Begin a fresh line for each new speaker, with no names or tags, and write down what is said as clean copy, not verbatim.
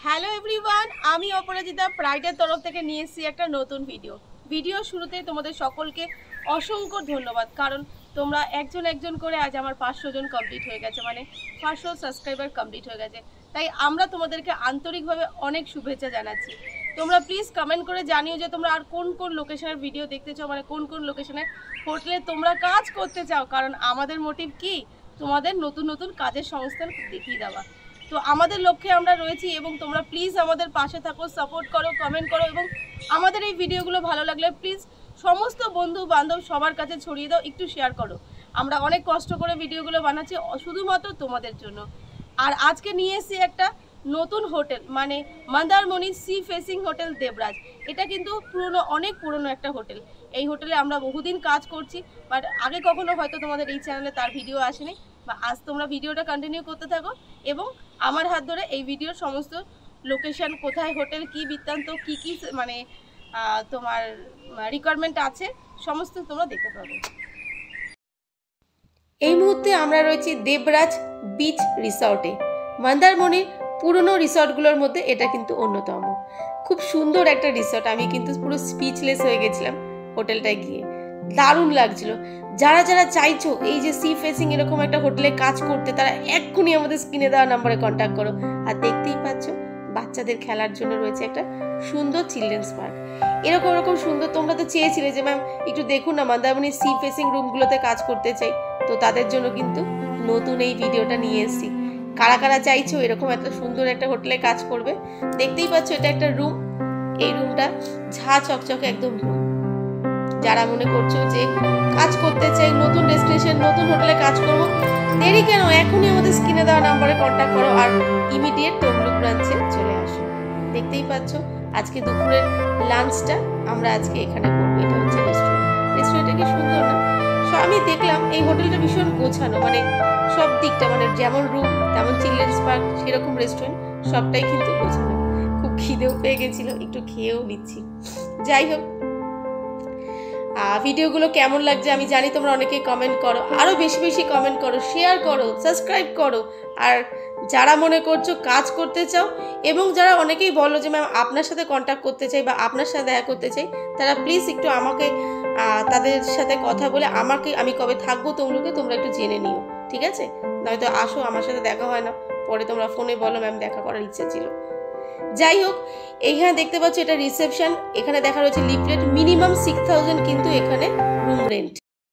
Hello everyone, আমি অপরাজিতা প্রাইডের তরফ থেকে নিয়ে এসেছি একটা নতুন ভিডিও শুরুতে তোমাদের সকলকে অসংখ্য ধন্যবাদ, কারণ তোমরা একজন একজন করে আজ আমার 500 জন কমপ্লিট হয়ে গেছে, মানে 500 সাবস্ক্রাইবার কমপ্লিট হয়ে গেছে। তাই আমরা তোমাদেরকে আন্তরিকভাবে অনেক শুভেচ্ছা জানাচ্ছি। তোমরা প্লিজ কমেন্ট করে জানিও যে তোমরা আর কোন কোন লোকেশনের ভিডিও দেখতে চাও, মানে কোন কোন লোকেশনে হোটেলে তোমরা কাজ করতে চাও, কারণ আমাদের মোটিভ কি তোমাদের নতুন নতুন কাজের সংস্থান দেখিয়ে দেওয়া। তো আমাদের লক্ষ্যে আমরা রয়েছি এবং তোমরা প্লিজ আমাদের পাশে থাকো, সাপোর্ট করো, কমেন্ট করো এবং আমাদের এই ভিডিওগুলো ভালো লাগলে প্লিজ সমস্ত বন্ধু বান্ধব সবার কাছে ছড়িয়ে দাও, একটু শেয়ার করো। আমরা অনেক কষ্ট করে ভিডিওগুলো বানাচ্ছি শুধুমাত্র তোমাদের জন্য। আর আজকে নিয়ে এসেছি একটা নতুন হোটেল, মানে Mandarmani sea facing hotel Debraj. এটা কিন্তু অনেক পুরনো একটা হোটেল। এই হোটেলে আমরা বহুদিন কাজ করছি, বাট আগে কখনো হয়তো তোমাদের এই চ্যানেলে তার ভিডিও আসেনি, বা আজ তোমরা ভিডিওটা কন্টিনিউ করতে থাকো এবং আমার হাত ধরে এই ভিডিওর সমস্ত লোকেশন, কোথায় হোটেল, কি বৃত্তান্ত, কি কি মানে তোমার রিকোয়ারমেন্ট আছে, সমস্ত তোমরা দেখতে পাবে। এই মুহূর্তে আমরা রয়েছি দেবরাজ বিচ রিসর্টে। মন্দারমণির পুরনো রিসর্টগুলোর মধ্যে এটা কিন্তু অন্যতম। খুব সুন্দর একটা রিসর্ট, আমি কিন্তু পুরো স্পিচলেস হয়ে গেছিলাম হোটেলটায় গিয়ে, দারুণ লাগছিল। যারা যারা চাইছো এই যে সি ফেসিং এরকম একটা হোটেলে কাজ করতে, তারা এক্ষুনি আমাদের স্ক্রিনে দেওয়া নম্বরে কন্ট্যাক্ট করো। আর দেখতেই পাচ্ছ বাচ্চাদের খেলার জন্য রয়েছে একটা সুন্দর চিলড্রেন্স পার্ক। এরকম সুন্দর, তোমরা তো চেয়েছিলে যে ম্যাম একটু দেখুন না মন্দারমণির সি ফেসিং রুমগুলোতে কাজ করতে চাই, তো তাদের জন্য কিন্তু নতুন এই ভিডিওটা নিয়ে এসেছি। কারা কারা চাইছো এরকম এত সুন্দর একটা হোটেলে কাজ করবে। দেখতেই পাচ্ছ এটা একটা রুম, এই রুমটা ঝা চকচকে একদম রুম। যারা মনে করছো যে কাজ করতে চাই, নতুন ডেস্টিনেশন, নতুন হোটেলে কাজ করবো, দেরি কেন, এখনই আমাদের স্ক্রিনে দেওয়া নাম্বারে কন্ট্যাক্ট করো আর ইমিডিয়েট তমলুক ব্রাঞ্চে চলে আসো। দেখতেই পাচ্ছ আজকে দুপুরের লাঞ্চটা আমরা আজকে এখানে করবো। এটা হচ্ছে রেস্টুরেন্টটা কি সুন্দর না? আমি দেখলাম এই হোটেলটা ভীষণ গোছানো, মানে সব দিকটা, মানে যেমন রুম তেমন চিলড্রেন্স পার্ক সেরকম রেস্টুরেন্ট, সবটাই কিন্তু গোছানো। খুব খিদেও পেয়ে গেছিল, একটু খেয়েও নিচ্ছি। যাই হোক, ভিডিওগুলো কেমন লাগছে আমি জানি তোমরা অনেকেই কমেন্ট করো, আরও বেশি বেশি কমেন্ট করো, শেয়ার করো, সাবস্ক্রাইব করো। আর যারা মনে করছো কাজ করতে চাও এবং যারা অনেকেই বলো যে ম্যাম আপনার সাথে কন্ট্যাক্ট করতে চাই বা আপনার সাথে দেখা করতে চাই, তারা প্লিজ একটু আমাকে তাদের সাথে কথা বলে আমি কবে থাকবো তমলুকে তোমরা একটু জেনে নিও, ঠিক আছে? নয়তো আসো, আমার সাথে দেখা হয় না, পরে তোমরা ফোনে বলো ম্যাম দেখা করার ইচ্ছা ছিল। যাই হোক, এইখানে দেখতে পাচ্ছ এটা রিসেপশন। এখানে দেখা রয়েছে লিফলেট, মিনিমাম 6000 কিন্তু এখানে রুম রেন্ট।